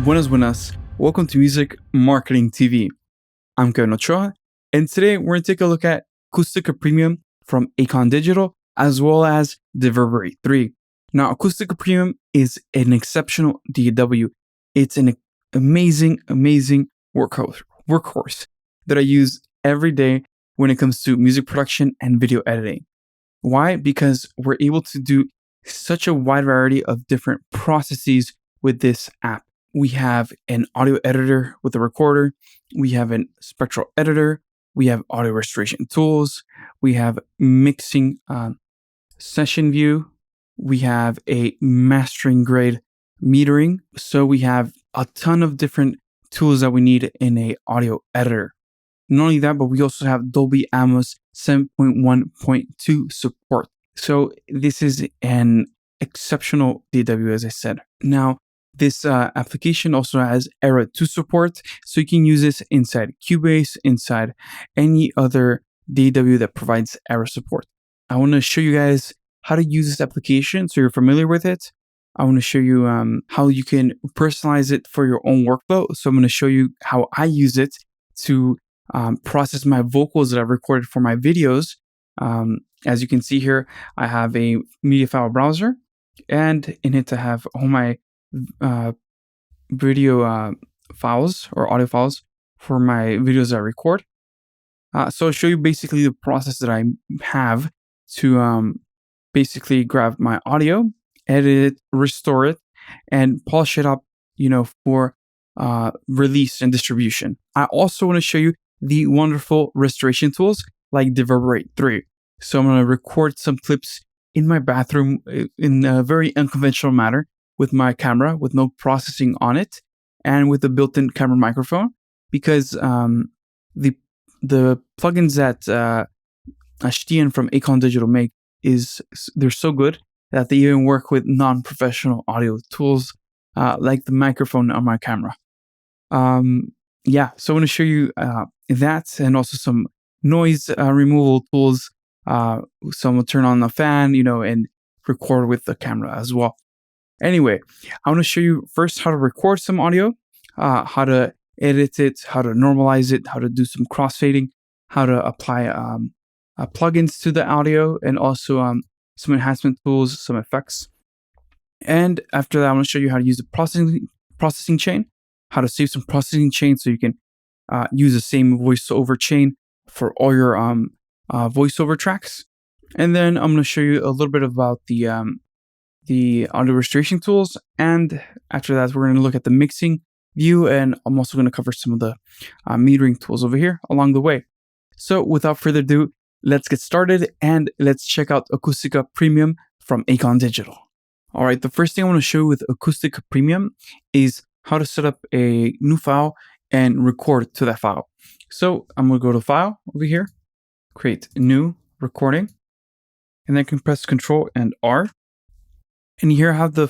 Buenas, buenas. Welcome to Music Marketing TV. I'm Kevin Ochoa, and today we're going to take a look at Acoustica Premium from Acon Digital, as well as DeVerberate 3. Now, Acoustica Premium is an exceptional DAW. It's an amazing workhorse that I use every day when it comes to music production and video editing. Why? Because we're able to do such a wide variety of different processes with this app. We have an audio editor with a recorder. We have a spectral editor. We have audio restoration tools. We have mixing session view. We have a mastering grade metering. So we have a ton of different tools that we need in a audio editor. Not only that, but we also have Dolby Atmos 7.1.2 support. So this is an exceptional DAW, as I said. Now, this application also has Era 2 support, so you can use this inside Cubase, inside any other DAW that provides Era support. I want to show you guys how to use this application so you're familiar with it. I want to show you how you can personalize it for your own workflow. So I'm going to show you how I use it to process my vocals that I've recorded for my videos. As you can see here, I have a media file browser, and in it I have all my video files or audio files for my videos I record. So I'll show you basically the process that I have to basically grab my audio, edit it, restore it, and polish it up, for release and distribution. I also want to show you the wonderful restoration tools like DeVerberate 3. So I'm going to record some clips in my bathroom in a very unconventional manner with my camera, with no processing on it, and with a built-in camera microphone, because the plugins that Ashtian from Acon Digital make they're so good that they even work with non-professional audio tools like the microphone on my camera. So I want to show you that, and also some noise removal tools. So I'm gonna turn on the fan, and record with the camera as well. Anyway, I want to show you first how to record some audio, how to edit it, how to normalize it, how to do some crossfading, how to apply plugins to the audio, and also some enhancement tools, some effects. And after that, I want to show you how to use the processing chain, how to save some processing chain so you can use the same voiceover chain for all your voiceover tracks. And then I'm going to show you a little bit about the audio restoration tools. And after that, we're going to look at the mixing view, and I'm also going to cover some of the metering tools over here along the way. So without further ado, let's get started and let's check out Acoustica Premium from Acon Digital. All right, the first thing I want to show you with Acoustica Premium is how to set up a new file and record to that file. So I'm going to go to File over here, create New Recording, and then I can press Control and R. And here I have the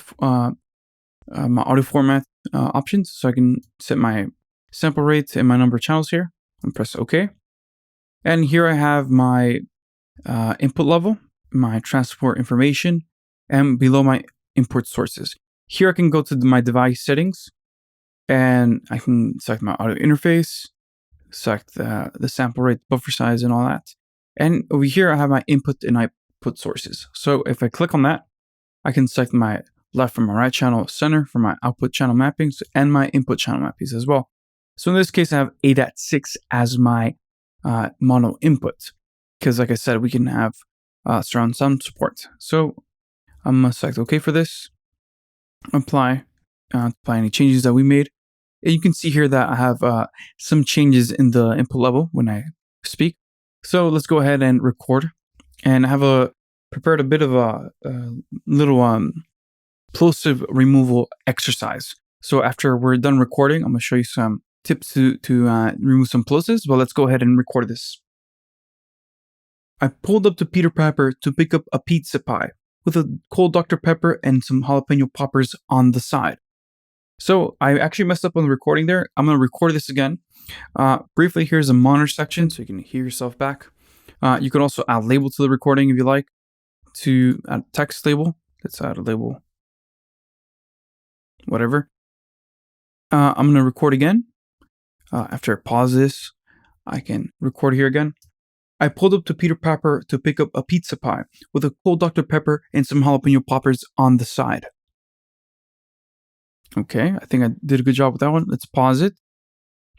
my audio format options, so I can set my sample rate and my number of channels here, and press OK. And here I have my input level, my transport information, and below my input sources. Here I can go to my device settings, and I can select my audio interface, select the sample rate, buffer size, and all that. And over here I have my input and output sources. So if I click on that, I can select my left from my right channel, center for my output channel mappings, and my input channel mappings as well. So in this case, I have 8.6 as my mono input, because like I said, we can have surround sound support. So I'm going to select OK for this, apply any changes that we made. And you can see here that I have some changes in the input level when I speak. So let's go ahead and record. And I have prepared a bit of a little plosive removal exercise. So after we're done recording, I'm going to show you some tips to remove some plosives. But let's go ahead and record this. I pulled up to Peter Pepper to pick up a pizza pie with a cold Dr. Pepper and some jalapeno poppers on the side. So I actually messed up on the recording there. I'm going to record this again. Briefly, here's a monitor section so you can hear yourself back. You can also add label to the recording if you like. To add text label, let's add a label, whatever. I'm going to record again. After I pause this, I can record here again. I pulled up to Peter Pepper to pick up a pizza pie with a cold Dr. Pepper and some jalapeno poppers on the side. Okay, I think I did a good job with that one. Let's pause it.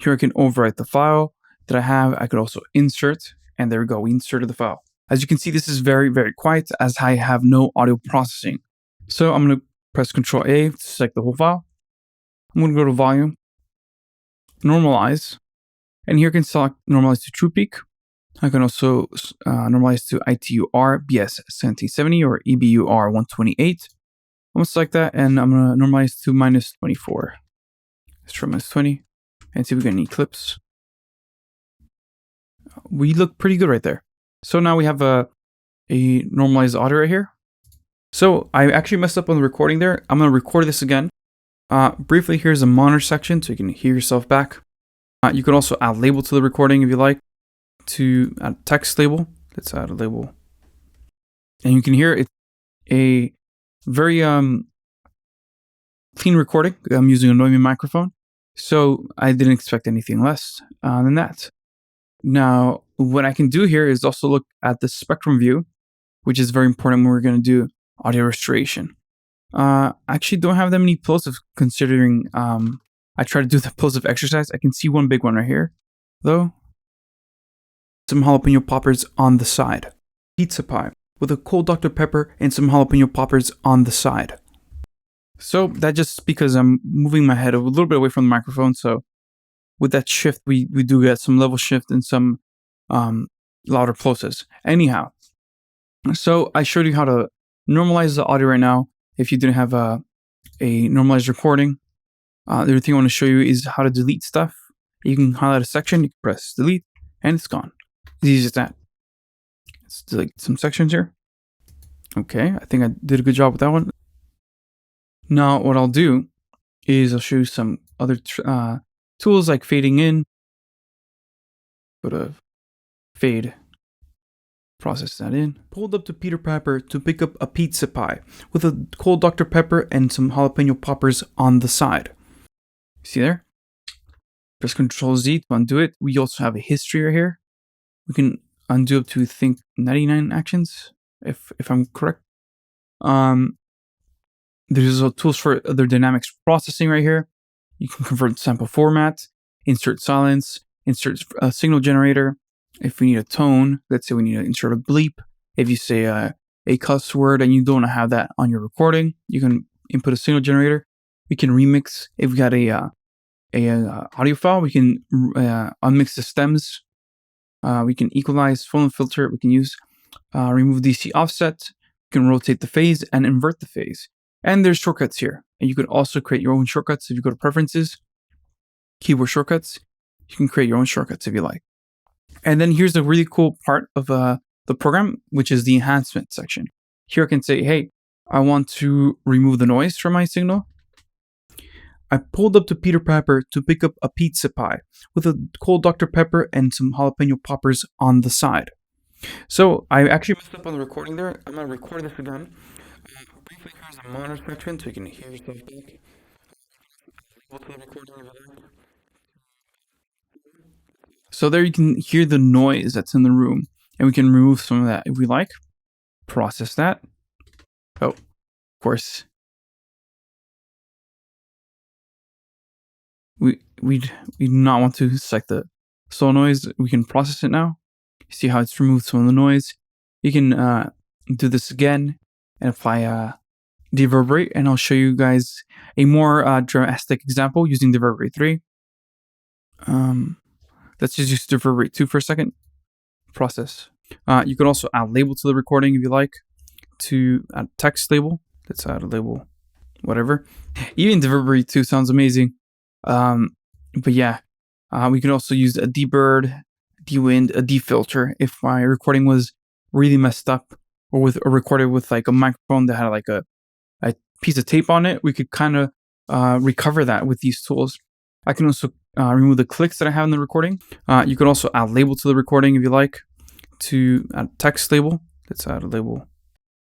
Here I can overwrite the file that I have. I could also insert, and there we go. We inserted the file. As you can see, this is very, very quiet as I have no audio processing. So I'm going to press Ctrl A to select the whole file. I'm going to go to Volume, Normalize, and here I can select Normalize to True Peak. I can also normalize to ITUR BS 1770 or EBUR 128. I'm going to select that, and I'm going to normalize to minus 24. Let's try minus 20 and see if we get any clips. We look pretty good right there. So now we have a normalized audio right here. So I actually messed up on the recording there. I'm going to record this again. Briefly, here's a monitor section so you can hear yourself back. You can also add label to the recording if you like. To add text label, let's add a label. And you can hear it's a very clean recording. I'm using a Neumann microphone, so I didn't expect anything less than that. Now, what I can do here is also look at the spectrum view, which is very important when we're going to do audio restoration. I actually don't have that many plosives considering I try to do the plosive exercise. I can see one big one right here, though. Some jalapeno poppers on the side. Pizza pie with a cold Dr. Pepper and some jalapeno poppers on the side. So that just because I'm moving my head a little bit away from the microphone. So with that shift, we do get some level shift and some louder plosives. Anyhow, so I showed you how to normalize the audio right now. If you didn't have a normalized recording, the other thing I want to show you is how to delete stuff. You can highlight a section, you can press delete, and it's gone. As easy as that. Let's delete some sections here. Okay, I think I did a good job with that one. Now, what I'll do is I'll show you some other tools like fading in. Go to fade, process that in. Pulled up to Peter Pepper to pick up a pizza pie with a cold Dr. Pepper and some jalapeno poppers on the side. See there? Press Ctrl Z to undo it. We also have a history right here. We can undo up to, I think, 99 actions, if I'm correct. There's also tools for other dynamics processing right here. You can convert sample format, insert silence, insert a signal generator. If we need a tone, let's say we need to insert a bleep. If you say a cuss word and you don't have that on your recording, you can input a signal generator. We can remix. If we got a audio file, we can unmix the stems. We can equalize, full and filter. We can use remove DC offset. We can rotate the phase and invert the phase. And there's shortcuts here. And you can also create your own shortcuts. If you go to preferences, keyboard shortcuts, you can create your own shortcuts if you like. And then here's the really cool part of the program, which is the enhancement section. Here I can say, hey, I want to remove the noise from my signal. I pulled up to Peter Pepper to pick up a pizza pie with a cold Dr. Pepper and some jalapeno poppers on the side. So I actually messed up on the recording there. I'm going to record this again. Briefly, here's a monitor section so you can hear yourself back. So there you can hear the noise that's in the room, and we can remove some of that if we like. Process that. Oh, of course. We do not want to select the solo noise. We can process it now. You see how it's removed some of the noise. You can do this again and apply DeVerberate, and I'll show you guys a more drastic example using DeVerberate 3. Let's just use DeVerberate 2 for a second. Process. You can also add label to the recording if you like. To add text label. Let's add a label, whatever. Even DeVerberate 2 sounds amazing. But yeah, we can also use a debird, dewind, a defilter if my recording was really messed up, or recorded with like a microphone that had like a piece of tape on it. We could kind of recover that with these tools. I can also remove the clicks that I have in the recording. You can also add label to the recording if you like. To add text label, let's add a label.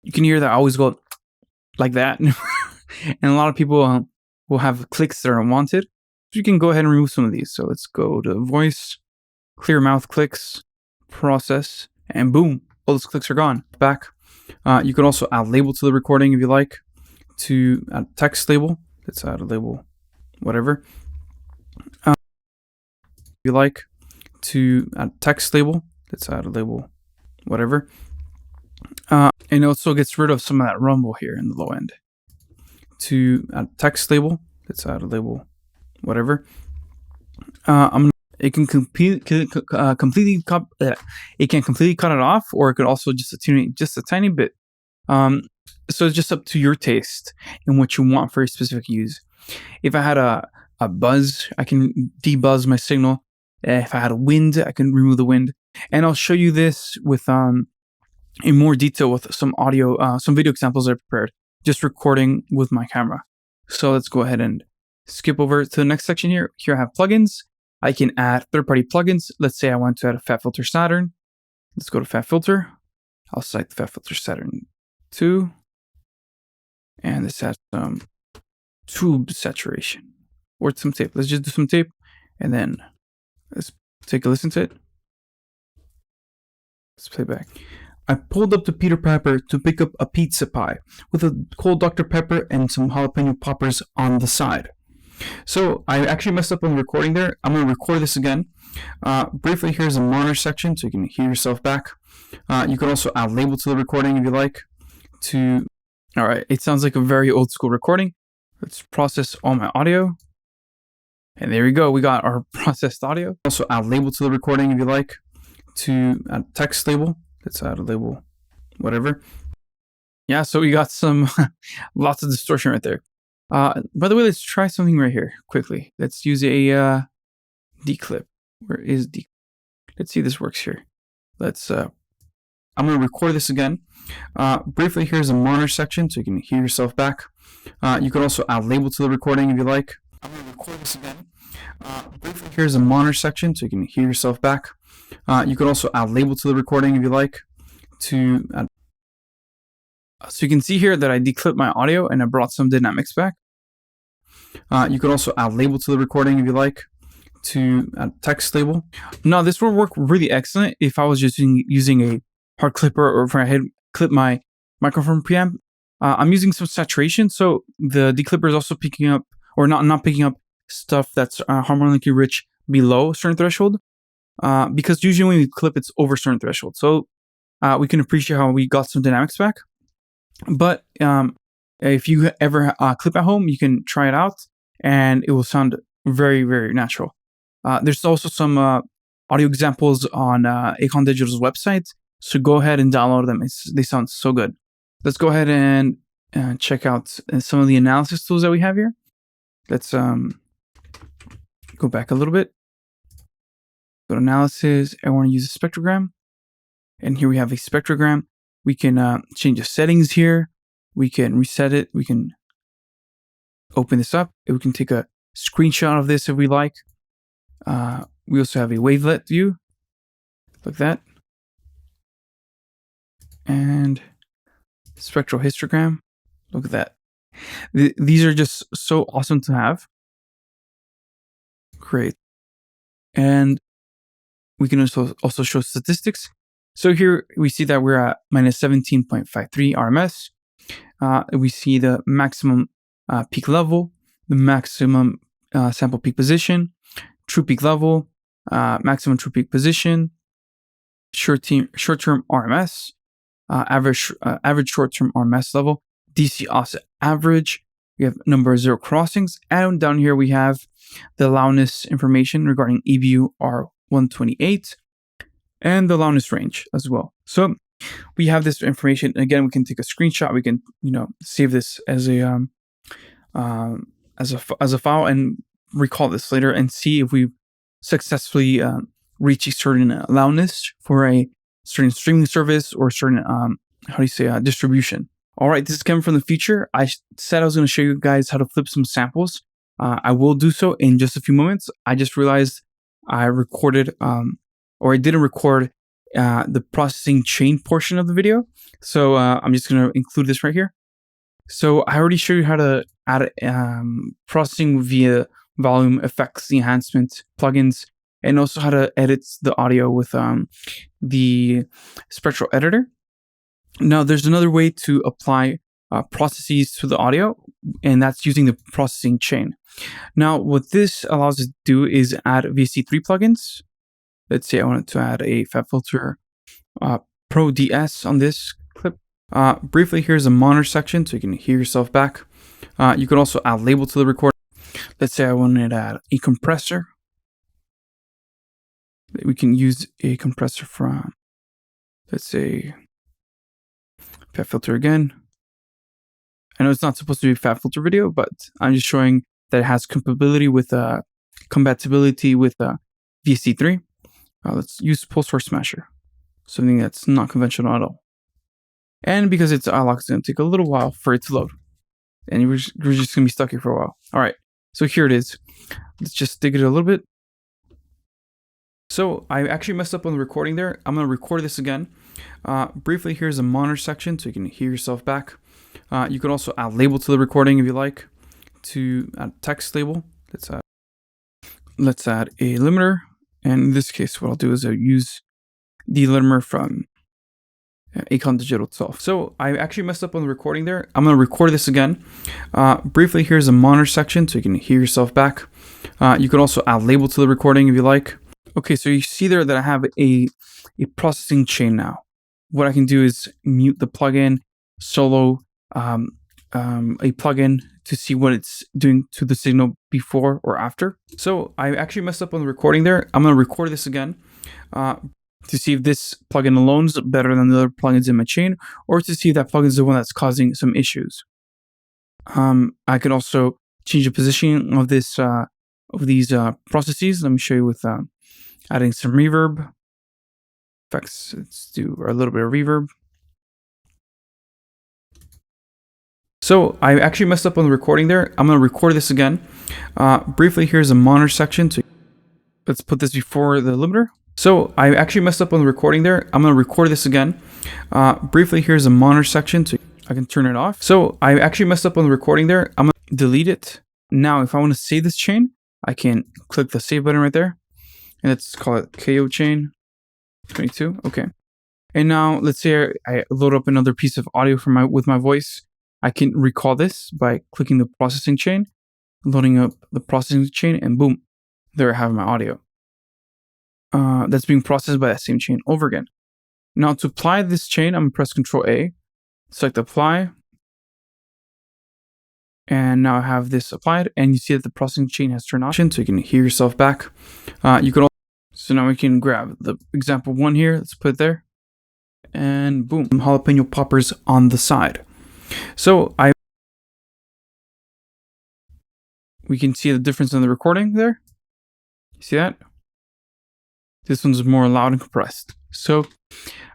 You can hear that I always go like that, and a lot of people will have clicks that are unwanted. So you can go ahead and remove some of these. So let's go to voice, clear mouth clicks, process, and boom, all those clicks are gone. Back. You can also add label to the recording if you like, to add text label. Let's add a label, whatever. If you like, to add text label. Let's add a label, whatever. And it also gets rid of some of that rumble here in the low end. To add text label. Let's add a label, whatever. It can completely cut it off, or it could also just attune just a tiny bit. So it's just up to your taste and what you want for a specific use. If I had a buzz, I can debuzz my signal. If I had a wind, I can remove the wind. And I'll show you this with in more detail with some audio, some video examples I prepared, just recording with my camera. So let's go ahead and skip over to the next section here. Here I have plugins. I can add third-party plugins. Let's say I want to add a Fat Filter Saturn. Let's go to Fat Filter. I'll select Fat Filter Saturn 2. And this has some tube saturation or some tape. Let's just do some tape and then let's take a listen to it. Let's play back. I pulled up to Peter Pepper to pick up a pizza pie with a cold Dr. Pepper and some jalapeno poppers on the side. So I actually messed up on the recording there. I'm going to record this again. Briefly, here's a monitor section so you can hear yourself back. You can also add label to the recording if you like. All right, it sounds like a very old school recording. Let's process all my audio. And there we go. We got our processed audio. Also add label to the recording if you like. To add text label. Let's add a label, whatever. Yeah, so we got some lots of distortion right there. By the way, let's try something right here quickly. Let's use a declip. Where is declip? Let's see if this works here. I'm going to record this again. Briefly, here's a monitor section so you can hear yourself back. You can also add label to the recording if you like. I'm going to record this again. Briefly, here's a monitor section so you can hear yourself back. You can also add label to the recording if you like. So you can see here that I declipped my audio and I brought some dynamics back. You can also add label to the recording if you like. To add text label. Now this will work really excellent if I was just using a hard clipper or if I had clipped my microphone preamp. I'm using some saturation, so the declipper is also picking up, or not picking up stuff that's harmonically rich below a certain threshold. Because usually when we clip, it's over a certain threshold. So we can appreciate how we got some dynamics back. But if you ever clip at home, you can try it out and it will sound very, very natural. There's also some audio examples on Acon Digital's website. So go ahead and download them. They sound so good. Let's go ahead and check out some of the analysis tools that we have here. Let's go back a little bit. Go to analysis. I want to use a spectrogram. And here we have a spectrogram. We can change the settings here. We can reset it. We can open this up. We can take a screenshot of this if we like. We also have a wavelet view. Like that. And spectral histogram. Look at that. These are just so awesome to have. Great. And we can also show statistics. So here we see that we're at minus 17.53 RMS. We see the maximum peak level, the maximum sample peak position, true peak level, maximum true peak position, short-term RMS, average short-term RMS level, DC offset average. We have number of zero crossings, and down here we have the loudness information regarding EBU R128 and the loudness range as well. So we have this information. Again, we can take a screenshot. We can save this as a file and recall this later and see if we successfully reach a certain loudness for a certain streaming service or certain distribution. All right, this is coming from the future. I said I was going to show you guys how to flip some samples. I will do so in just a few moments. I just realized I recorded or I didn't record the processing chain portion of the video. So I'm just going to include this right here. So I already showed you how to add processing via volume, effects, enhancement, plugins, and also how to edit the audio with the Spectral Editor. Now, there's another way to apply processes to the audio, and that's using the processing chain. Now, what this allows us to do is add VST3 plugins. Let's say I wanted to add a FabFilter Pro DS on this clip. Briefly, here's a monitor section so you can hear yourself back. You could also add label to the recording. Let's say I wanted to add a compressor. We can use a compressor from, let's say, FabFilter again. I know it's not supposed to be a FabFilter video, but I'm just showing that it has compatibility with VST3. Let's use Pulse Source Smasher, something that's not conventional at all. And because it's iLok, it's going to take a little while for it to load. And we're just going to be stuck here for a while. All right, so here it is. Let's just dig it a little bit. So I actually messed up on the recording there. I'm going to record this again. Briefly, here's a monitor section so you can hear yourself back. You could also add label to the recording if you like. To add text label, let's add a limiter. And in this case, what I'll do is I'll use the limiter from Acon Digital itself. So I actually messed up on the recording there. I'm going to record this again. Briefly, here's a monitor section so you can hear yourself back. You could also add label to the recording if you like. Okay, so you see there that I have a processing chain now. What I can do is mute the plugin, solo a plugin to see what it's doing to the signal before or after. So I actually messed up on the recording there. I'm going to record this again to see if this plugin alone is better than the other plugins in my chain, or to see if that plugin is the one that's causing some issues. I could also change the positioning of this of these processes. Let me show you with adding some reverb effects. Let's do a little bit of reverb. So I actually messed up on the recording there. I'm going to record this again. Briefly, here's a monitor section. So let's put this before the limiter. So I actually messed up on the recording there. I'm going to record this again. Briefly, here's a monitor section. So I can turn it off. So I actually messed up on the recording there. I'm going to delete it. Now, if I want to save this chain, I can click the save button right there. And let's call it KO chain 22. Okay. And now let's say I load up another piece of audio with my voice. I can recall this by clicking the processing chain, loading up the processing chain, and boom, there I have my audio. That's being processed by that same chain over again. Now to apply this chain, I'm going to press Ctrl A, select apply, and now I have this applied, and you see that the processing chain has turned on, so you can hear yourself back. You can also, so now we can grab the example one here, let's put it there, and boom, jalapeno poppers on the side. So we can see the difference in the recording there. You see that? This one's more loud and compressed. So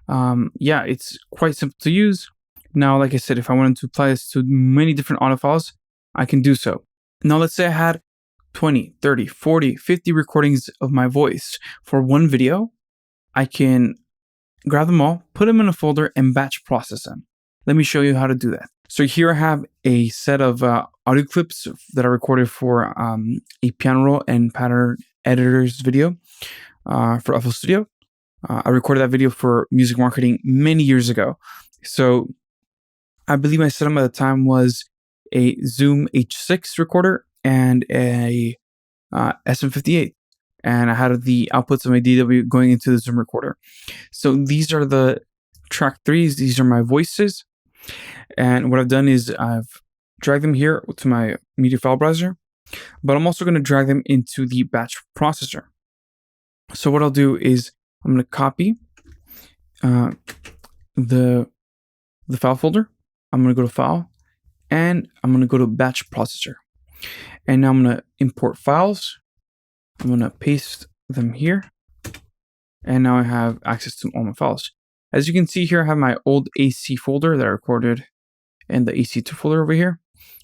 yeah, it's quite simple to use. Now, like I said, if I wanted to apply this to many different audio files, I can do so. Now, let's say I had 20, 30, 40, 50 recordings of my voice for one video. I can grab them all, put them in a folder, and batch process them. Let me show you how to do that. So here I have a set of audio clips that I recorded for a piano roll and pattern editor's video for FL Studio. I recorded that video for music marketing many years ago. So I believe my setup at the time was a Zoom H6 recorder and a SM58. And I had the outputs of my DW going into the Zoom recorder. So these are the track 3s. These are my voices. And what I've done is I've dragged them here to my media file browser, but I'm also going to drag them into the batch processor. So what I'll do is I'm going to copy the file folder. I'm going to go to File, and I'm going to go to Batch Processor. And now I'm going to import files. I'm going to paste them here. And now I have access to all my files. As you can see here, I have my old AC folder that I recorded and the AC2 folder over here.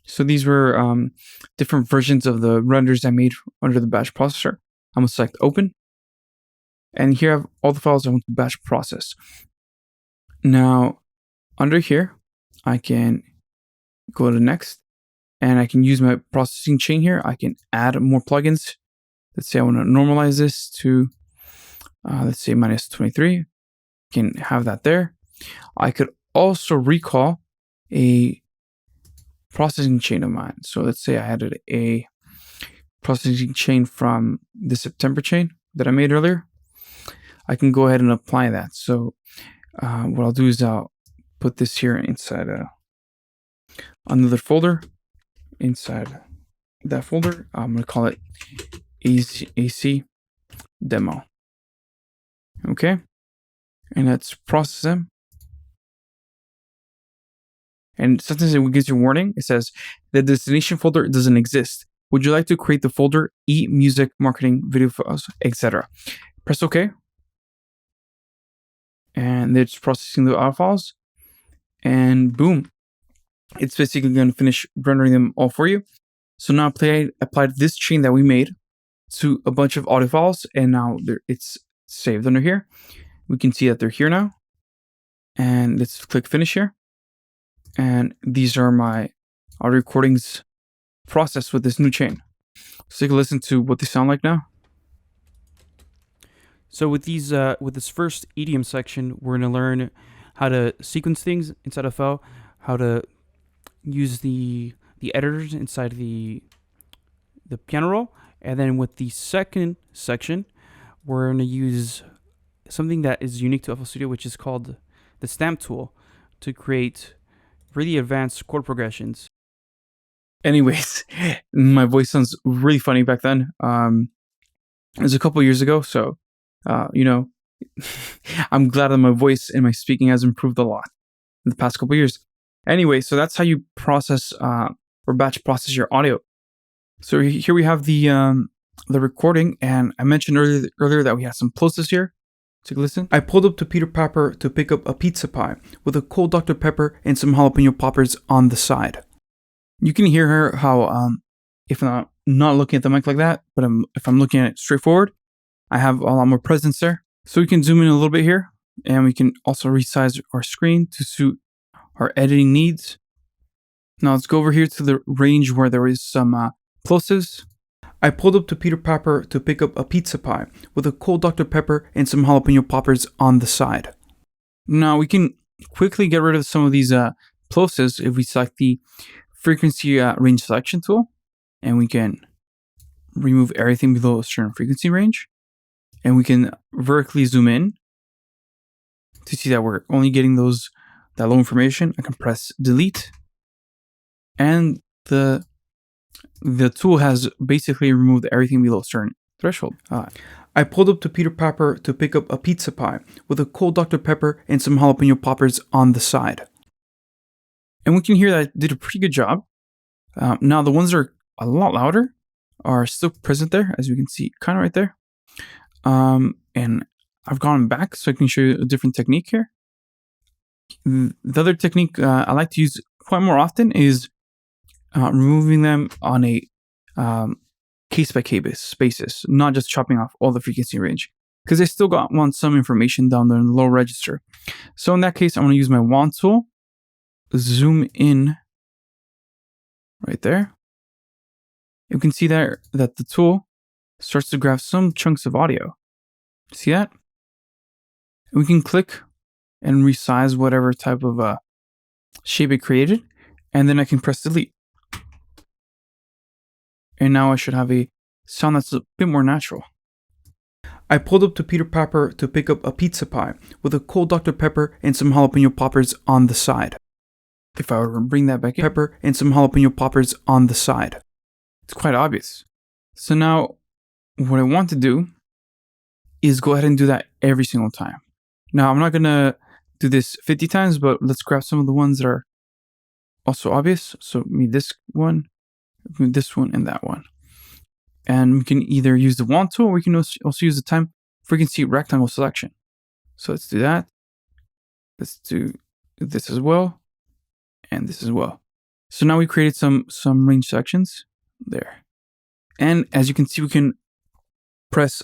So these were different versions of the renders I made under the batch processor. I'm going to select Open. And here I have all the files I want to batch process. Now, under here, I can go to Next and I can use my processing chain here. I can add more plugins. Let's say I want to normalize this to, let's say minus 23. Can have that there. I could also recall a processing chain of mine. So let's say I added a processing chain from the September chain that I made earlier. I can go ahead and apply that. So what I'll do is I'll put this here inside another folder. Inside that folder, I'm going to call it AC demo. Okay. And let's process them. And sometimes it gives you a warning. It says the destination folder doesn't exist. Would you like to create the folder e-music marketing video files, etc.? Press OK. And it's processing the audio files. And boom. It's basically going to finish rendering them all for you. So now applied this chain that we made to a bunch of audio files. And now it's saved under here. We can see that they're here now. And let's click finish here. And these are my audio recordings processed with this new chain. Let's take a listen to what they sound like now. So with this first EDM section, we're going to learn how to sequence things inside of FL, how to use the editors inside the piano roll, and then with the second section, we're going to use something that is unique to FL Studio, which is called the stamp tool, to create really advanced chord progressions. Anyways, my voice sounds really funny back then. It was a couple years ago, so I'm glad that my voice and my speaking has improved a lot in the past couple years. Anyway, so that's how you process or batch process your audio. So here we have the recording, and I mentioned earlier that we had some plosives here. Take a listen. I pulled up to Peter Pepper to pick up a pizza pie with a cold Dr. Pepper and some jalapeno poppers on the side. You can hear her how if I'm not looking at the mic like that, but if I'm looking at it straightforward, I have a lot more presence there. So we can zoom in a little bit here, and we can also resize our screen to suit our editing needs. Now let's go over here to the range where there is some plosives. I pulled up to Peter Pepper to pick up a pizza pie with a cold Dr. Pepper and some jalapeno poppers on the side. Now we can quickly get rid of some of these plosives if we select the frequency range selection tool, and we can remove everything below a certain frequency range, and we can vertically zoom in to see that we're only getting that low information. I can press delete, and the tool has basically removed everything below a certain threshold. I pulled up to Peter Pepper to pick up a pizza pie with a cold Dr. Pepper and some jalapeno poppers on the side. And we can hear that I did a pretty good job. Now the ones that are a lot louder are still present there, as you can see, kind of right there. And I've gone back so I can show you a different technique here. The other technique I like to use quite more often is removing them on a case-by-case basis, not just chopping off all the frequency range, because I still want some information down there in the low register. So in that case, I'm going to use my wand tool, zoom in right there. You can see there that the tool starts to grab some chunks of audio. See that? And we can click and resize whatever type of shape it created, and then I can press delete. And now I should have a sound that's a bit more natural. I pulled up to Peter Pepper to pick up a pizza pie with a cold Dr. Pepper and some jalapeno poppers on the side. If I were to bring that back in, pepper and some jalapeno poppers on the side. It's quite obvious. So now what I want to do is go ahead and do that every single time. Now I'm not going to do this 50 times, but let's grab some of the ones that are also obvious. So me this one, and that one. And we can either use the wand tool, or we can also use the time frequency rectangle selection. So let's do that. Let's do this as well, and this as well. So now we created some range selections there. And as you can see, we can press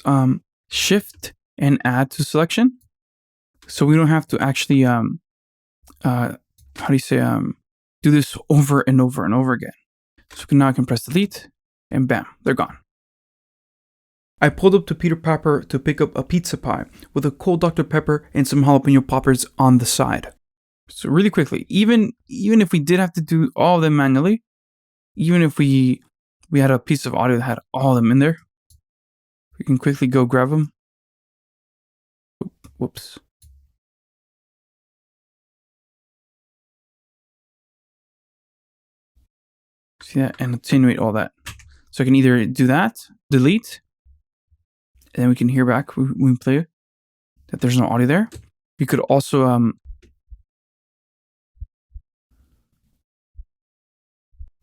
shift and add to selection. So we don't have to actually do this over and over and over again. So now I can press delete, and bam, they're gone. I pulled up to Peter Pepper to pick up a pizza pie with a cold Dr. Pepper and some jalapeno poppers on the side. So really quickly, even if we did have to do all of them manually, even if we had a piece of audio that had all of them in there, we can quickly go grab them. Whoops. See that? And attenuate all that. So I can either do that, delete, and then we can hear back when we play that there's no audio there. We could also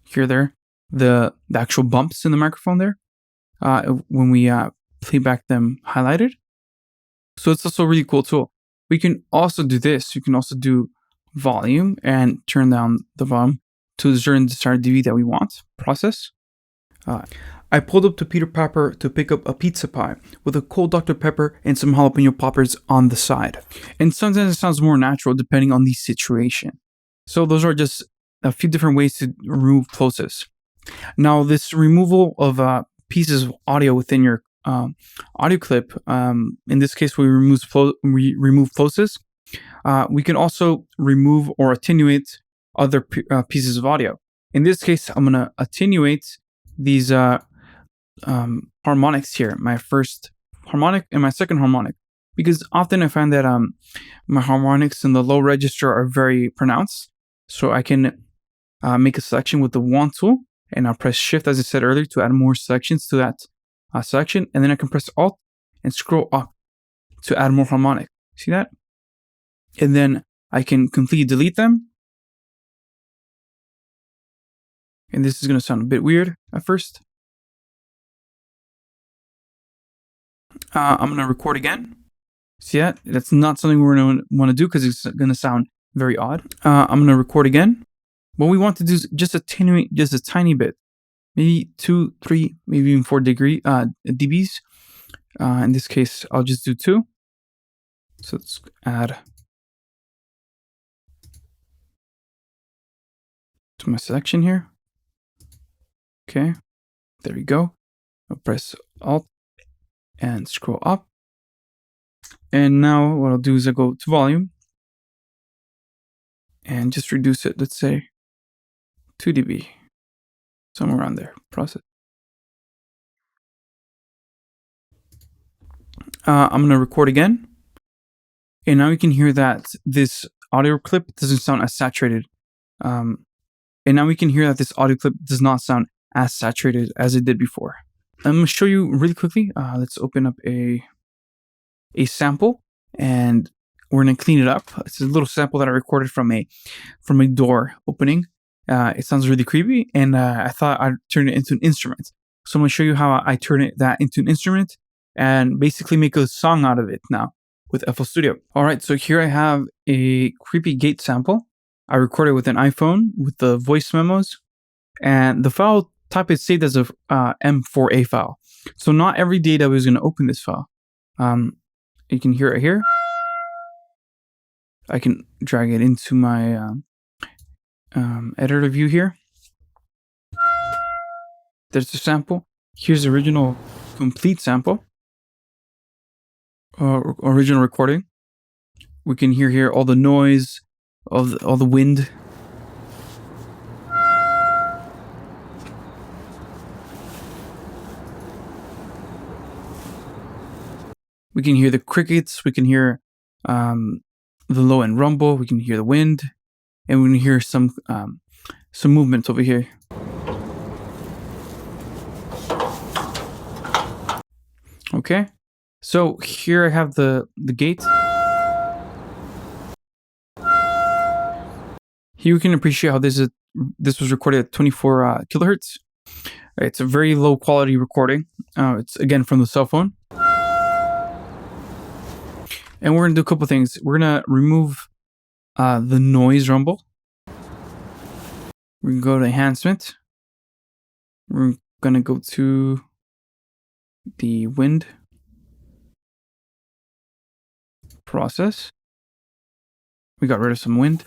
hear there the actual bumps in the microphone there when we play back them highlighted. So it's also a really cool tool. We can also do this. You can also do volume and turn down the volume to the certain desired dB that we want. Process. I pulled up to Peter Pepper to pick up a pizza pie with a cold Dr. Pepper and some jalapeno poppers on the side. And sometimes it sounds more natural depending on the situation. So those are just a few different ways to remove plosives. Now, this removal of pieces of audio within your audio clip, in this case, we remove plosives. We can also remove or attenuate other pieces of audio. In this case, I'm going to attenuate these harmonics here, my first harmonic and my second harmonic, because often I find that my harmonics in the low register are very pronounced. So I can make a selection with the wand tool, and I'll press Shift, as I said earlier, to add more selections to that selection, and then I can press Alt and scroll up to add more harmonic. See that? And then I can completely delete them. And this is going to sound a bit weird at first. I'm going to record again. See that? That's not something we're going to want to do because it's going to sound very odd. I'm going to record again. What we want to do is just attenuate just a tiny bit. Maybe 2, 3, maybe even 4 dBs. In this case, I'll just do 2. So let's add to my selection here. Okay, there we go. I'll press Alt and scroll up. And now what I'll do is I'll go to volume and just reduce it, let's say 2 dB, somewhere around there. Process. I'm going to record again. And now you can hear that this audio clip doesn't sound as saturated. And now we can hear that this audio clip does not sound as saturated as it did before. I'm going to show you really quickly. Let's open up a sample, and we're going to clean it up. It's a little sample that I recorded from a door opening. It sounds really creepy, and I thought I'd turn it into an instrument. So I'm going to show you how I turn that into an instrument and basically make a song out of it now with FL Studio. All right, so here I have a creepy gate sample. I recorded with an iPhone with the voice memos, and the file type is saved as a M4A file. So not every data is going to open this file. You can hear it here. I can drag it into my editor view here. There's the sample. Here's the original complete sample. Original recording. We can hear here all the noise, all the wind. We can hear the crickets. We can hear the low end rumble. We can hear the wind, and we can hear some movement over here. Okay, so here I have the gate. Here you can appreciate how this was recorded at 24 kilohertz. It's a very low quality recording. It's again from the cell phone. And we're going to do a couple things. We're going to remove the noise rumble. We're going to go to enhancement. We're going to go to the wind process. We got rid of some wind.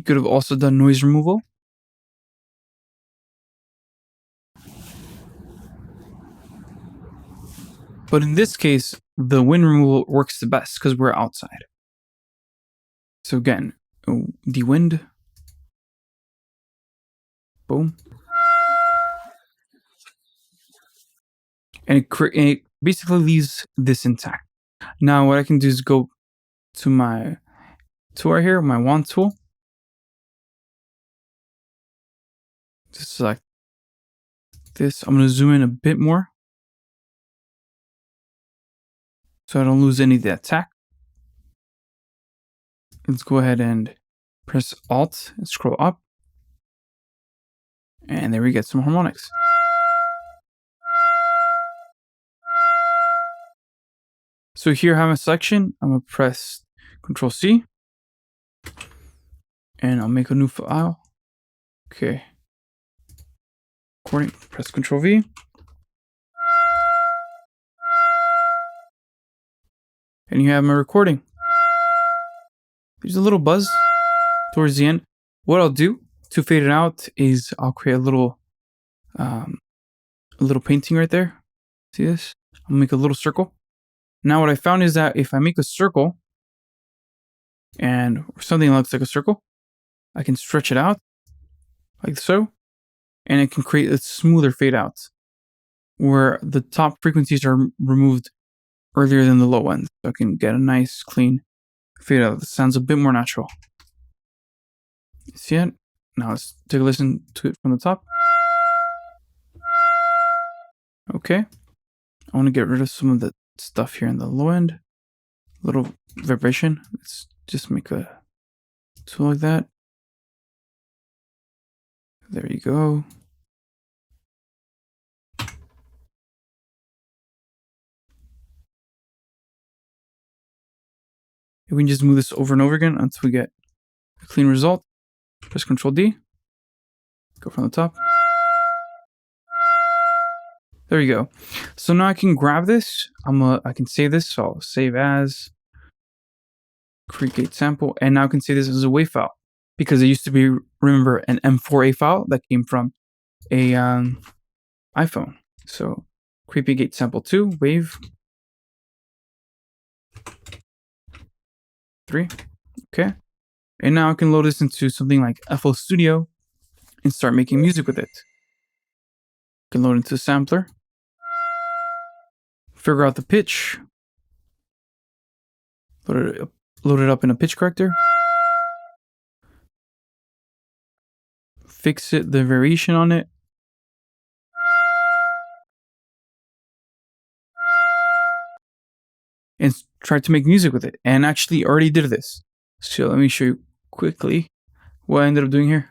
You could have also done noise removal. But in this case, the wind removal works the best because we're outside. So again, the wind. Boom. And it basically leaves this intact. Now what I can do is go to my tool right here, my wand tool. Just select this. I'm going to zoom in a bit more so I don't lose any of the attack. Let's go ahead and press Alt and scroll up. And there we get some harmonics. So here I have a selection. I'm going to press Control C. And I'll make a new file. Okay. Recording. Press Control V. And you have my recording. There's a little buzz towards the end. What I'll do to fade it out is I'll create a little painting right there. See this? I'll make a little circle. Now what I found is that if I make a circle and something that looks like a circle, I can stretch it out like so, and it can create a smoother fade out where the top frequencies are removed earlier than the low ones. So I can get a nice clean fade out. This sounds a bit more natural. See it? Now let's take a listen to it from the top. Okay. I want to get rid of some of the stuff here in the low end. Little vibration. Let's just make a tool like that. There you go. We can just move this over and over again until we get a clean result. Press Control D. Go from the top. There you go. So now I can grab this. I can save this. So I'll save as, create sample, and now I can save this as a WAV file because it used to be, remember, an M4A file that came from a iPhone. So create gate sample 2 WAV 3. Okay. And now I can load this into something like FL Studio and start making music with it. I can load into the sampler. Figure out the pitch. Load it up in a pitch corrector. Fix it, the variation on it. And try to make music with it. And actually already did this. So let me show you quickly what I ended up doing here.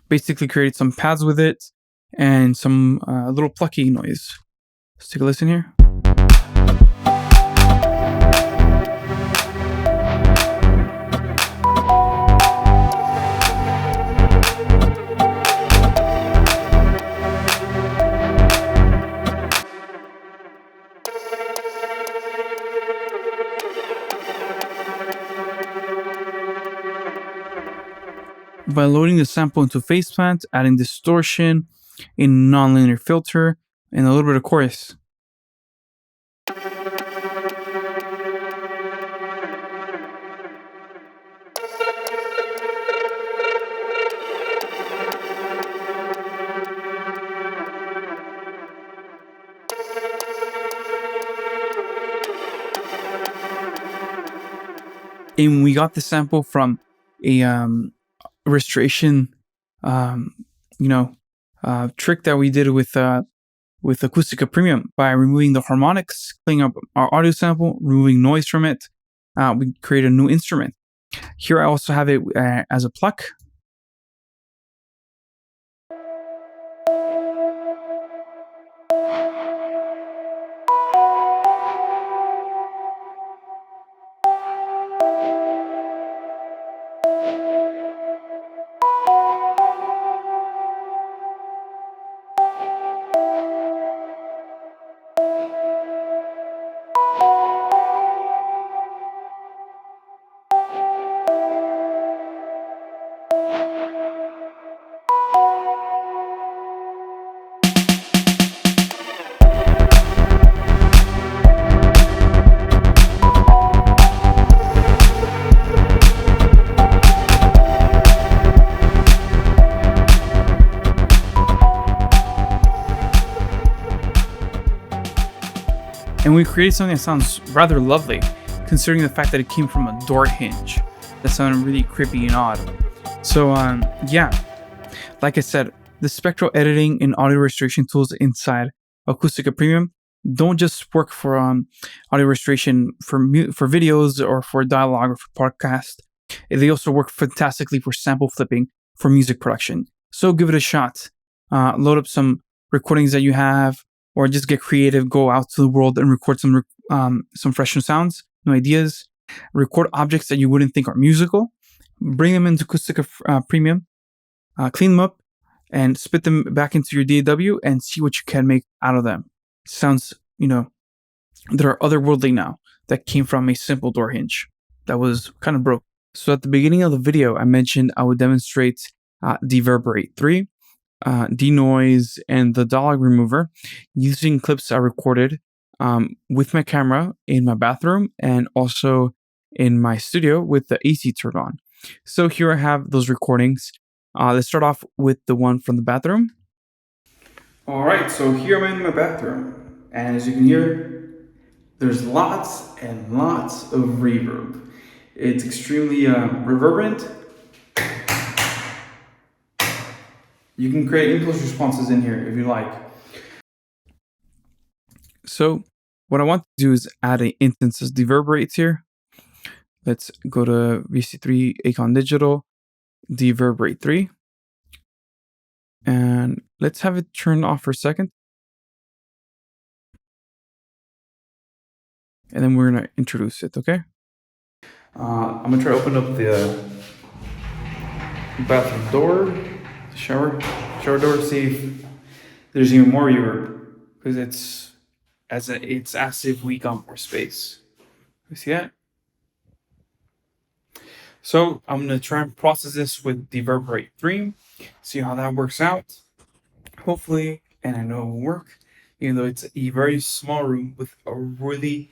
Basically created some pads with it and some little plucky noise. Let's take a listen here. By loading the sample into phase plant, adding distortion, a nonlinear filter, and a little bit of chorus. And we got the sample from a restoration, trick that we did with Acoustica Premium by removing the harmonics, cleaning up our audio sample, removing noise from it. We create a new instrument. Here I also have it as a pluck. And we created something that sounds rather lovely, considering the fact that it came from a door hinge. That sounded really creepy and odd. So yeah, like I said, the spectral editing and audio restoration tools inside Acoustica Premium don't just work for audio restoration for videos or for dialogue or for podcast. They also work fantastically for sample flipping for music production. So give it a shot. Load up some recordings that you have, or just get creative. Go out to the world and record some fresh new sounds, new ideas. Record objects that you wouldn't think are musical. Bring them into Acoustica Premium. Clean them up and spit them back into your DAW and see what you can make out of them. Sounds, that are otherworldly now, that came from a simple door hinge that was kind of broke. So at the beginning of the video, I mentioned I would demonstrate DeVerberate 3, denoise, and the dialogue remover using clips I recorded with my camera in my bathroom and also in my studio with the AC turned on. So here I have those recordings. Let's start off with the one from the bathroom. All right, so here I'm in my bathroom, and as you can hear, there's lots and lots of reverb. It's extremely reverberant. You can create impulse responses in here if you like. So what I want to do is add an instance of DeVerberates here. Let's go to VC3 Acon Digital, DeVerberate 3. And let's have it turned off for a second. And then we're going to introduce it, okay? I'm going to try to open up the bathroom door, the shower door, see if there's even more reverb, because it's as if we got more space. You see that? So I'm going to try and process this with DeVerberate 3, see how that works out. Hopefully, and I know it will work, even though it's a very small room with a really,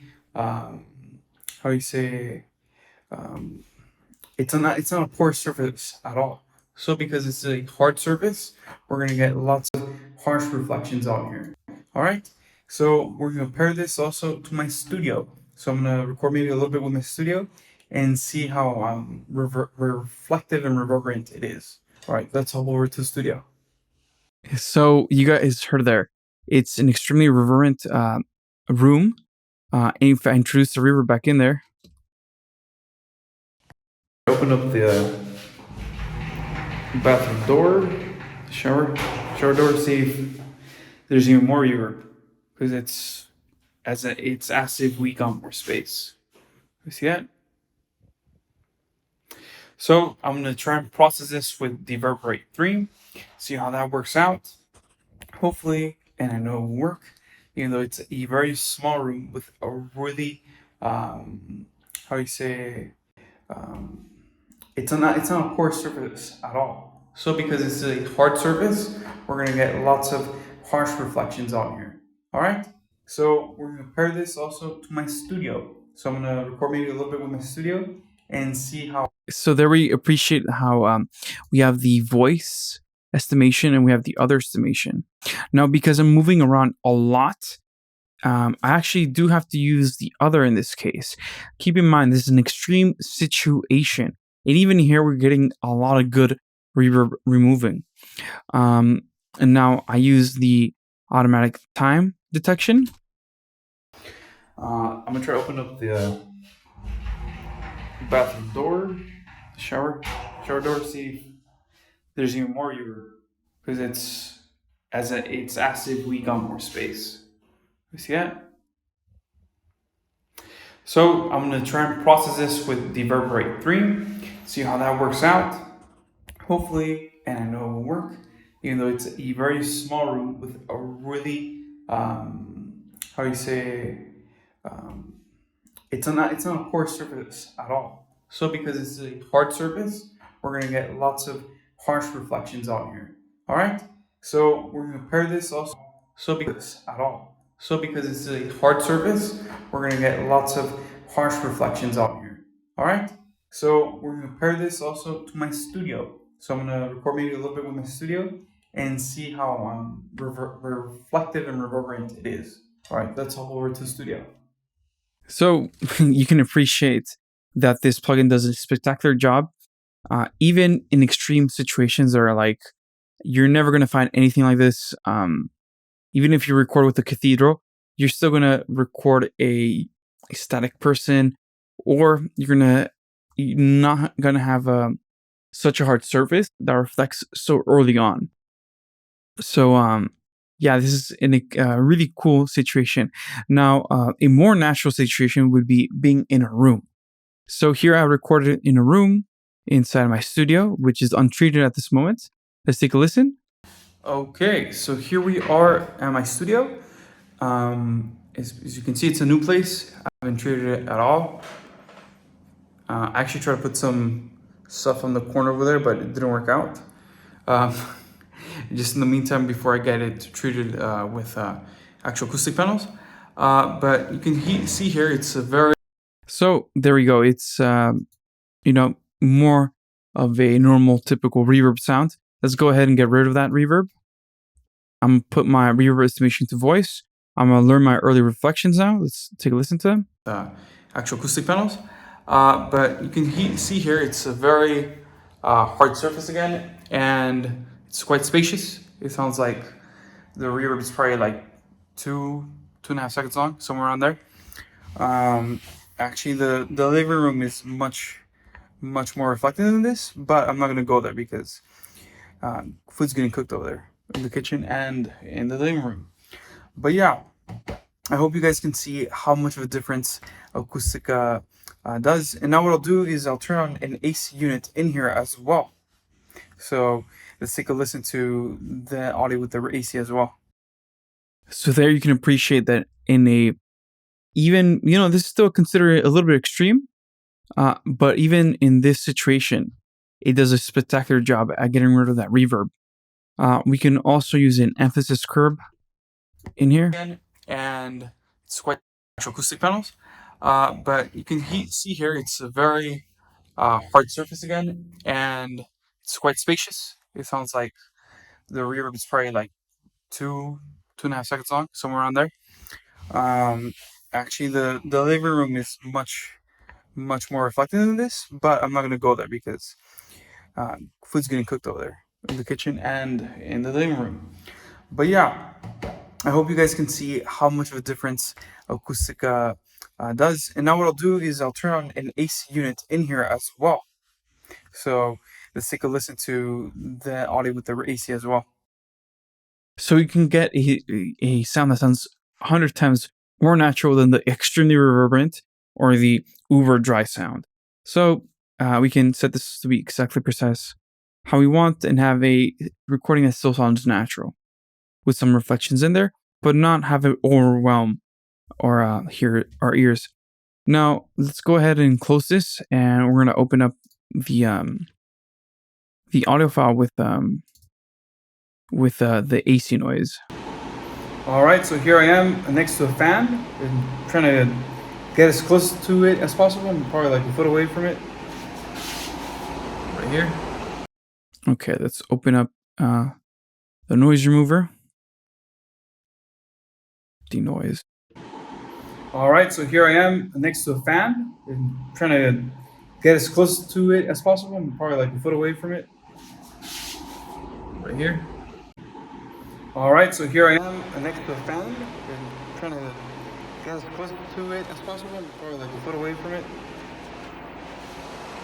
it's not a poor surface at all. So because it's a hard surface, we're going to get lots of harsh reflections on here. All right. So we're going to pair this also to my studio. So I'm going to record maybe a little bit with my studio and see how reflective and reverberant it is. All right, let's hop over to the studio. So you guys heard there, it's an extremely reverberant room. And if I introduce the reverb back in there, open up the bathroom door, shower door, see if there's even more reverb, because it's as if we got more space. You see that? So I'm going to try and process this with DeVerberate 3, see how that works out. Hopefully, and I know it will work, even though it's a very small room with a really, it's not a poor surface at all. So because it's a hard surface, we're going to get lots of harsh reflections on here. All right. So we're going to pair this also to my studio. So I'm going to record maybe a little bit with my studio and see how. So there we appreciate how we have the voice estimation and we have the other estimation. Now, because I'm moving around a lot, I actually do have to use the other in this case. Keep in mind, this is an extreme situation. And even here, we're getting a lot of good reverb removing. And now I use the automatic time detection. I'm going to try to open up the bathroom door, shower door, see if there's even more reverb, because it's as if we got more space. You see that? So I'm going to try and process this with DeVerberate 3, see how that works out. Hopefully, and I know it will work, even though it's a very small room with a really, it's not a poor surface at all. So because it's a hard surface, we're going to get lots of harsh reflections on here. All right. So we're going to pair this also. So because it's a hard surface, we're going to get lots of harsh reflections on here. All right. So we're going to pair this also to my studio. So I'm going to record maybe a little bit with my studio and see how reflective and reverberant it is. All right, let's hop over to the studio. So you can appreciate that this plugin does a spectacular job, even in extreme situations that are like, you're never going to find anything like this. Even if you record with the Cathedral, you're still going to record a static person, or you're not going to have such a hard surface that reflects so early on. So, yeah, this is a really cool situation. Now, a more natural situation would be being in a room. So here I recorded it in a room inside my studio, which is untreated at this moment. Let's take a listen. Okay, so here we are at my studio. As you can see, it's a new place. I haven't treated it at all. I actually tried to put some stuff on the corner over there, but it didn't work out. Um, just in the meantime, before I get it treated with actual acoustic panels. But you can see here, it's a very... So there we go. It's, more of a normal, typical reverb sound. Let's go ahead and get rid of that reverb. I'm going to put my reverb estimation to voice. I'm going to learn my early reflections now. Let's take a listen to them. Actual acoustic panels. But you can see here, it's a very hard surface again, and it's quite spacious. It sounds like the reverb is probably like 2.5 seconds long, somewhere around there. Actually, the living room is much more reflective than this, but I'm not gonna go there because food's getting cooked over there in the kitchen and in the living room. But yeah, I hope you guys can see how much of a difference Acoustica does. And now what I'll do is I'll turn on an AC unit in here as well. So let's take a listen to the audio with the AC as well. So there you can appreciate that in a, even, this is still considered a little bit extreme, but even in this situation, it does a spectacular job at getting rid of that reverb. We can also use an emphasis curb in here, and it's quite actual acoustic panels. But you can see here, it's a very hard surface again, and it's quite spacious. It sounds like the reverb is probably like 2.5 seconds long, somewhere around there. Actually, the living room is much more reflective than this, but I'm not gonna go there because food's getting cooked over there in the kitchen and in the living room. But yeah, I hope you guys can see how much of a difference Acoustica does. And now what I'll do is I'll turn on an AC unit in here as well. So let's take a listen to the audio with the AC as well. So you can get a sound that sounds 100 times more natural than the extremely reverberant or the uber dry sound. So we can set this to be exactly precise how we want and have a recording that still sounds natural with some reflections in there, but not have it overwhelm or hear our ears. Now let's go ahead and close this, and we're gonna open up the audio file with the AC noise. All right, so here I am next to a fan and trying to get as close to it as possible. I'm probably like a foot away from it. Right here. Okay, let's open up the noise remover. Denoise. All right, so here I am next to a fan and trying to get as close to it as possible. I'm probably like a foot away from it. Right here. All right, so here I am next to a fan and trying to get as close to it as possible. I'm probably like a foot away from it.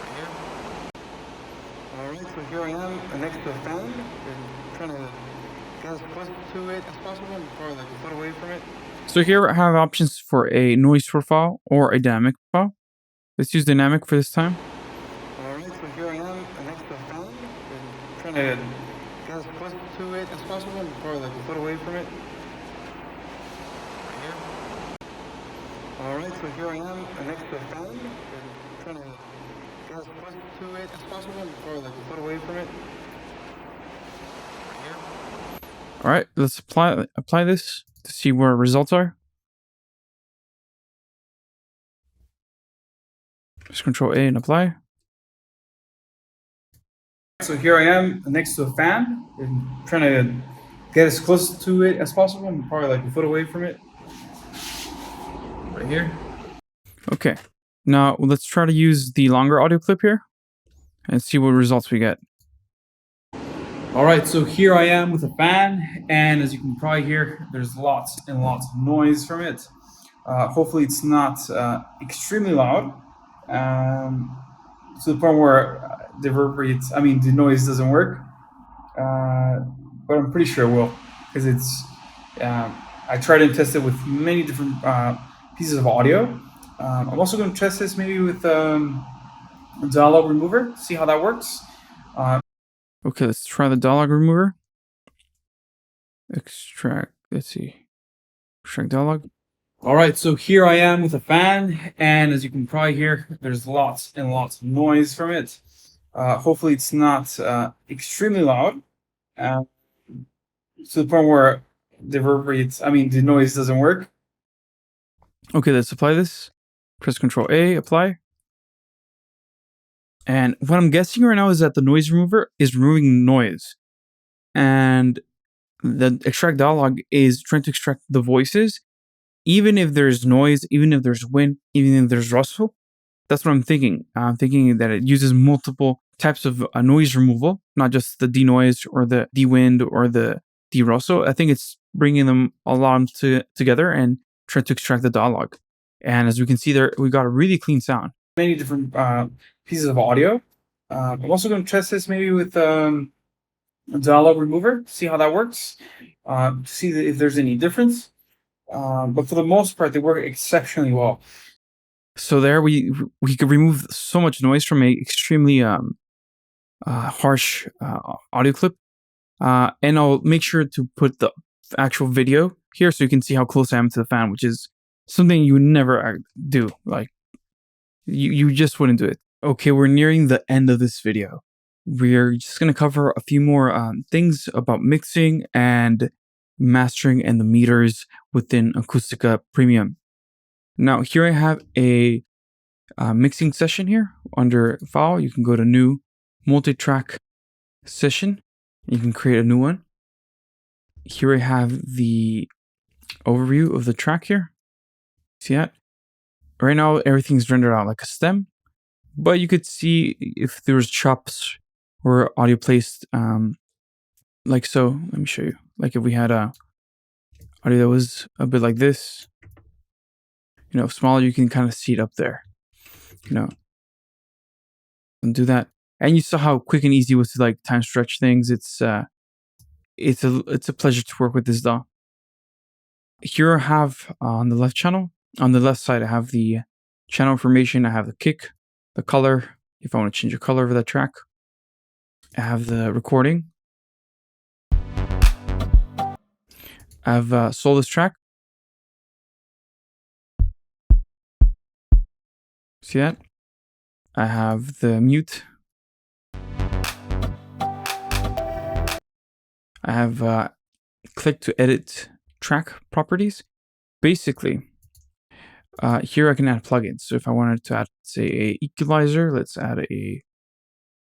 Right here. All right, so here I am next to a fan and trying to get as close to it as possible. I'm probably like a foot away from it. So here I have options for a noise profile or a dynamic profile. Let's use dynamic for this time. All right, so here I am next to a fan and trying to get as close to it as possible. I'm probably like a foot away from it. Right here. All right, so here I am next to a fan and trying to get as close to it as possible. I'm probably like a foot away from it. Right here. All right, let's apply this to see where results are. Just Control A and apply. So here I am next to a fan and trying to get as close to it as possible. I'm probably like a foot away from it. right here. Okay, now let's try to use the longer audio clip here and see what results we get. All right, so here I am with a fan, and as you can probably hear, there's lots and lots of noise from it. Hopefully it's not extremely loud, to the point where the noise doesn't work, but I'm pretty sure it will, because I tried to test it with many different pieces of audio. I'm also going to test this maybe with a dialogue remover, see how that works. Okay, let's try the dialogue remover. Extract, let's see. Extract dialogue. All right, so here I am with a fan, and as you can probably hear, there's lots and lots of noise from it. Hopefully it's not extremely loud, to the point where the noise doesn't work. Okay, let's apply this. Press Ctrl A, apply. And what I'm guessing right now is that the noise remover is removing noise. And the extract dialogue is trying to extract the voices, even if there's noise, even if there's wind, even if there's rustle. That's what I'm thinking. I'm thinking that it uses multiple types of noise removal, not just the denoise or the de-wind or the de-rustle. I think it's bringing them all together and trying to extract the dialogue. And as we can see there, we got a really clean sound. Many different pieces of audio. I'm also going to test this maybe with a dialogue remover, see how that works, see if there's any difference. But for the most part, they work exceptionally well. So there we could remove so much noise from a extremely harsh audio clip. And I'll make sure to put the actual video here so you can see how close I am to the fan, which is something you would never do. Like, you just wouldn't do it. Okay, we're nearing the end of this video. We're just going to cover a few more things about mixing and mastering and the meters within Acoustica Premium. Now, here I have a mixing session here. Under File, you can go to New, Multitrack Session. You can create a new one. Here I have the overview of the track here. See that? Right now, everything's rendered out like a stem, but you could see if there was chops or audio placed like so. Let me show you. Like if we had a audio that was a bit like this, smaller, you can kind of see it up there, and do that. And you saw how quick and easy it was to like time stretch things. It's a pleasure to work with this DAW. Here I have on the left channel, on the left side, I have the channel information. I have the kick, the color, if I want to change the color of that track. I have the recording. I have sold this track. See that? I have the mute. I have click to edit track properties. Basically, here I can add plugins. So if I wanted to add, say, a equalizer, let's add a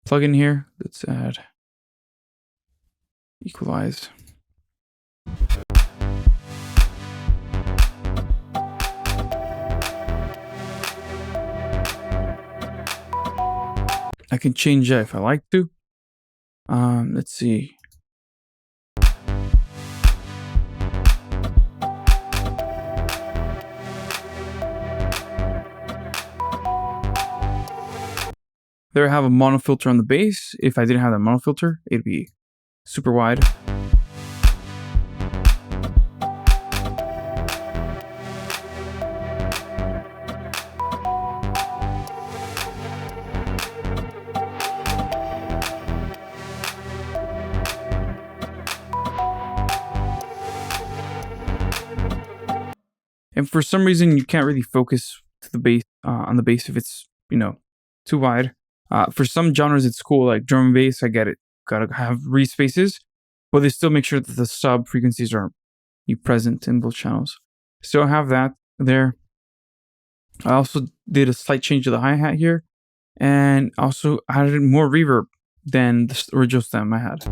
plugin here. Let's add equalize. I can change that if I like to. Let's see. There I have a mono filter on the bass. If I didn't have that mono filter, it'd be super wide. And for some reason, you can't really focus to the bass on the bass if it's too wide. For some genres, it's cool, like drum and bass. I get it. Gotta have respaces, but they still make sure that the sub frequencies are present in both channels. So I have that there. I also did a slight change to the hi-hat here, and also added more reverb than the original stem I had.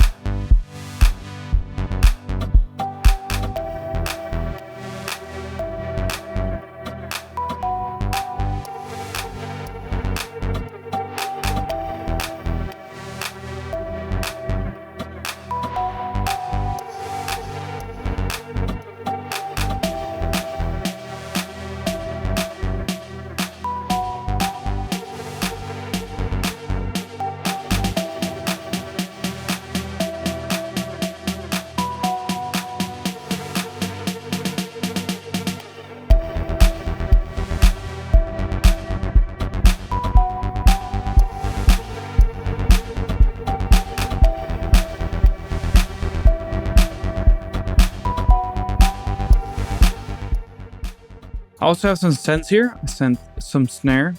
I also have some sends here. I sent some snare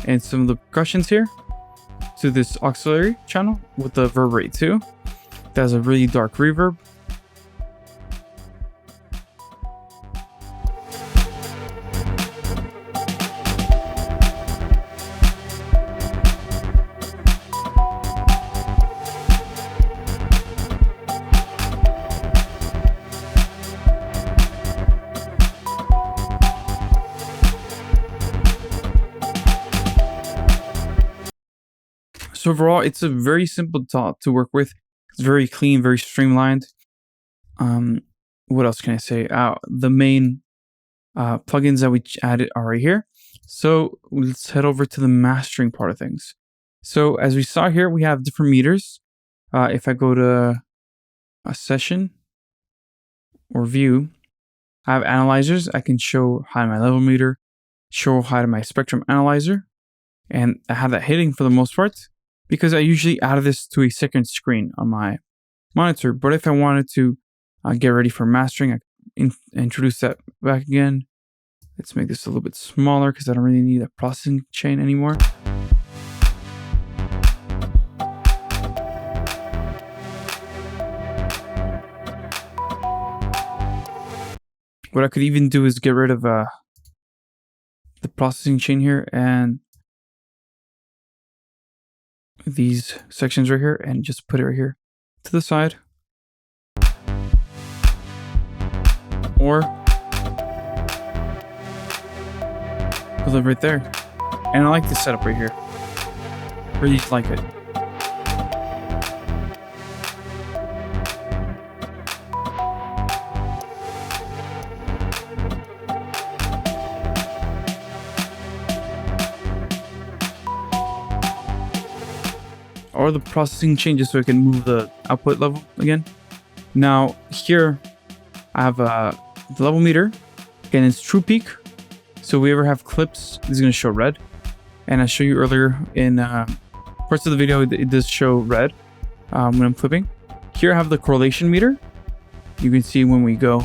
and some of the percussions here to this auxiliary channel with the reverberate too. That has a really dark reverb. So overall, it's a very simple DAW to work with. It's very clean, very streamlined. What else can I say? The main plugins that we added are right here. So let's head over to the mastering part of things. So as we saw here, we have different meters. If I go to a session or view, I have analyzers. I can show high my level meter, show high to my spectrum analyzer, and I have that hitting for the most part, because I usually add this to a second screen on my monitor. But if I wanted to get ready for mastering, I introduce that back again. Let's make this a little bit smaller because I don't really need a processing chain anymore. What I could even do is get rid of the processing chain here and these sections right here, and just put it right here to the side, or put it right there. And I like this setup right here. Really like it. Or the processing changes so I can move the output level again. Now here I have the level meter. Again, it's true peak. So if we ever have clips, this is going to show red. And I showed you earlier in parts of the video, it does show red when I'm clipping. Here I have the correlation meter. You can see when we go,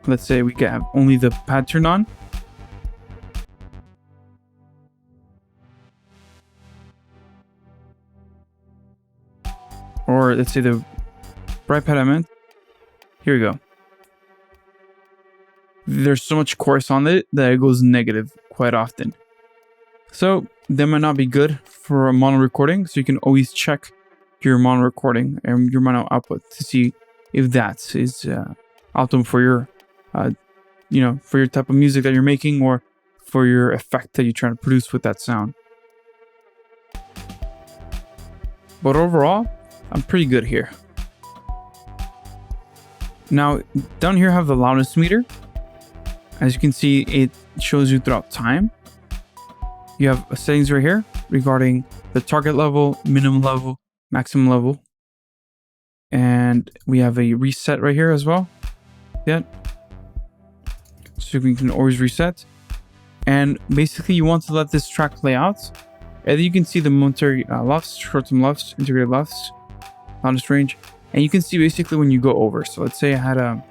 let's say we get only the pad turned on. Or let's say the bright pad I meant. Here we go. There's so much chorus on it that it goes negative quite often. So that might not be good for a mono recording. So you can always check your mono recording and your mono output to see if that is optimal for your, for your type of music that you're making, or for your effect that you're trying to produce with that sound. But overall, I'm pretty good here. Now, down here I have the loudness meter. As you can see, it shows you throughout time. You have settings right here regarding the target level, minimum level, maximum level. And we have a reset right here as well. Yeah. So we can always reset. And basically you want to let this track play out. And you can see the momentary LUFS, short-term LUFS, integrated LUFS, loudness range. And you can see basically when you go over. So let's say I had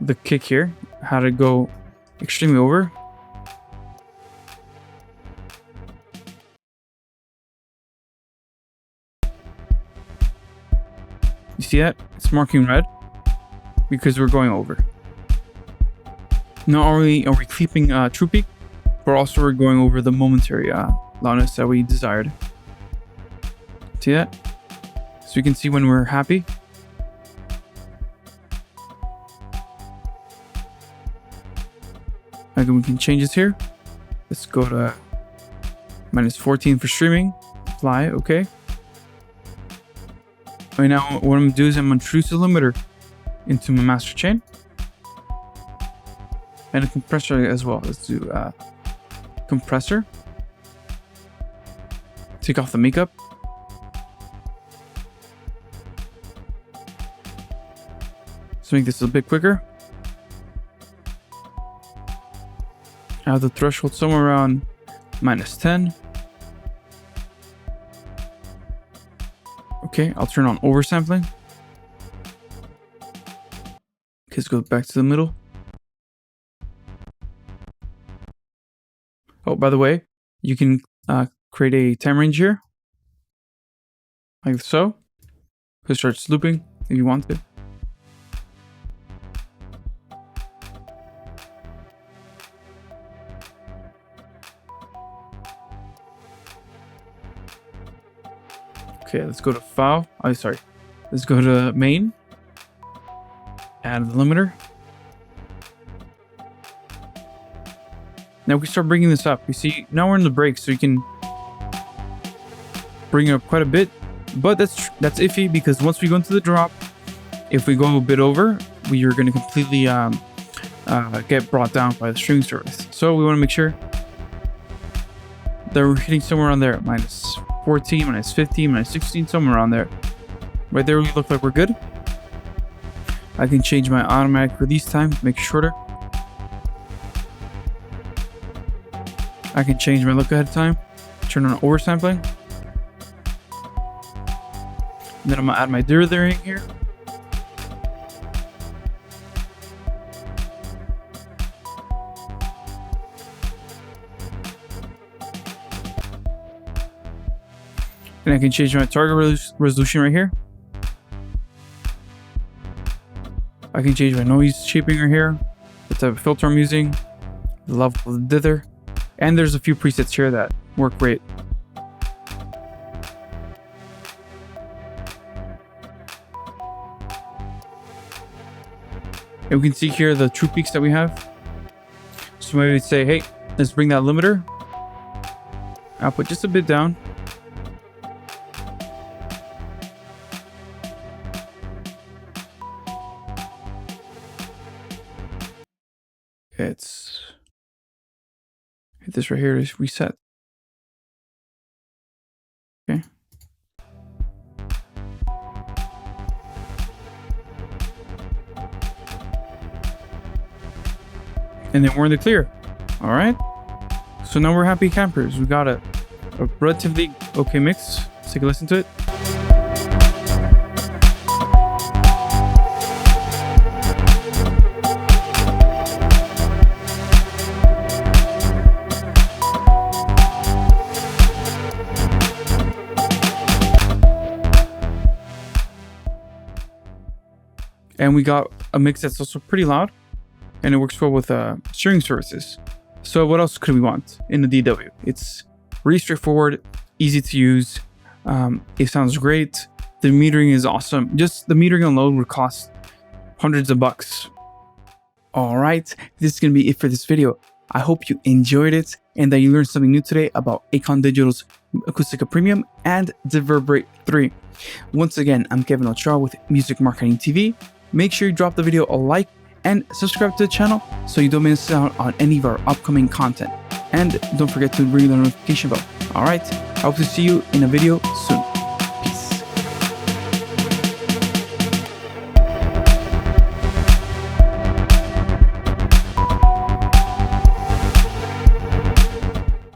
the kick here, how to go extremely over. You see that? It's marking red because we're going over. Not only are we keeping true peak, but also we're going over the momentary loudness that we desired. See that? So you can see when we're happy. Again, we can change this here. Let's go to -14 for streaming. Apply, okay. Right now, what I'm gonna do is I'm gonna introduce a limiter into my master chain. And a compressor as well. Let's do compressor. Take off the makeup. Let's make this a bit quicker. I have the threshold somewhere around -10. Okay, I'll turn on oversampling. Okay, let's go back to the middle. Oh, by the way, you can create a time range here, like so. It starts looping if you want to. Okay, let's go to file. Oh, sorry. Let's go to main. Add the limiter. Now we can start bringing this up. You see, now we're in the break, so you can bring it up quite a bit. But that's iffy because once we go into the drop, if we go a bit over, we are going to completely get brought down by the streaming service. So we want to make sure that we're hitting somewhere on there, minus 14, minus 15, minus 16, somewhere around there. Right there, we look like we're good. I can change my automatic release time to make it shorter. I can change my look ahead time, turn on oversampling. And then I'm gonna add my dithering here. And I can change my target resolution right here. I can change my noise shaping right here, the type of filter I'm using, the level of the dither, and there's a few presets here that work great. And we can see here the true peaks that we have. So maybe we'd say, hey, let's bring that limiter output just a bit down. It's hit this right here to reset. Okay. And then we're in the clear. All right. So now we're happy campers. We got a relatively okay mix. Let's take a listen to it. And we got a mix that's also pretty loud, and it works well with streaming services. So what else could we want in the DW? It's really straightforward, easy to use. It sounds great. The metering is awesome. Just the metering alone would cost hundreds of bucks. All right, this is gonna be it for this video. I hope you enjoyed it and that you learned something new today about Acon Digital's Acoustica Premium and DeVerberate 3. Once again, I'm Kevin Ochoa with Music Marketing TV. Make sure you drop the video a like and subscribe to the channel so you don't miss out on any of our upcoming content. And don't forget to ring the notification bell. Alright, I hope to see you in a video